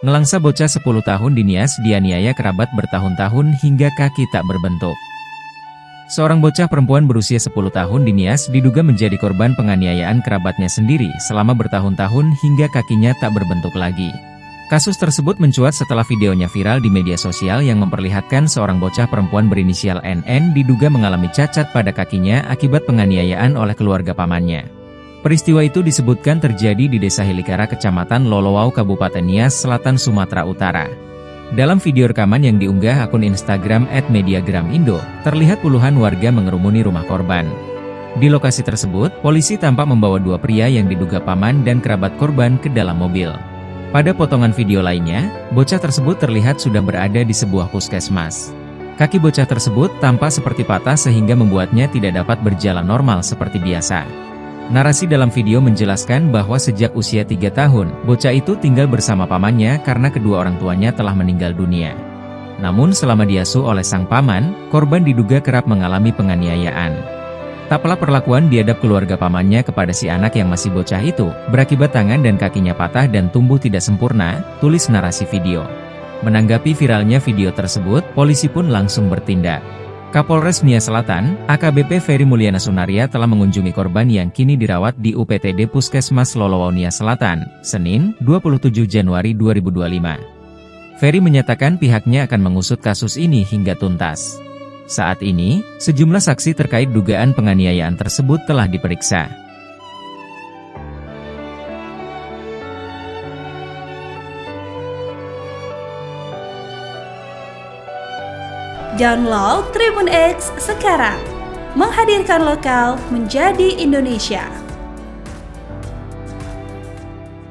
Nelangsa bocah 10 tahun di Nias dianiaya kerabat bertahun-tahun hingga kaki tak berbentuk. Seorang bocah perempuan berusia 10 tahun di Nias diduga menjadi korban penganiayaan kerabatnya sendiri selama bertahun-tahun hingga kakinya tak berbentuk lagi. Kasus tersebut mencuat setelah videonya viral di media sosial yang memperlihatkan seorang bocah perempuan berinisial NN diduga mengalami cacat pada kakinya akibat penganiayaan oleh keluarga pamannya. Peristiwa itu disebutkan terjadi di Desa Hilikara, Kecamatan Lolowau, Kabupaten Nias Selatan, Sumatera Utara. Dalam video rekaman yang diunggah akun Instagram @mediagramindo, terlihat puluhan warga mengerumuni rumah korban. Di lokasi tersebut, polisi tampak membawa dua pria yang diduga paman dan kerabat korban ke dalam mobil. Pada potongan video lainnya, bocah tersebut terlihat sudah berada di sebuah puskesmas. Kaki bocah tersebut tampak seperti patah sehingga membuatnya tidak dapat berjalan normal seperti biasa. Narasi dalam video menjelaskan bahwa sejak usia 3 tahun, bocah itu tinggal bersama pamannya karena kedua orang tuanya telah meninggal dunia. Namun selama diasuh oleh sang paman, korban diduga kerap mengalami penganiayaan. Tak pelak perlakuan biadab keluarga pamannya kepada si anak yang masih bocah itu, berakibat tangan dan kakinya patah dan tumbuh tidak sempurna, tulis narasi video. Menanggapi viralnya video tersebut, polisi pun langsung bertindak. Kapolres Nias Selatan, AKBP Ferry Mulyana Sunaria telah mengunjungi korban yang kini dirawat di UPTD Puskesmas Lolowau Nias Selatan, Senin, 27 Januari 2025. Ferry menyatakan pihaknya akan mengusut kasus ini hingga tuntas. Saat ini, sejumlah saksi terkait dugaan penganiayaan tersebut telah diperiksa. Download Tribun X sekarang, menghadirkan lokal menjadi Indonesia.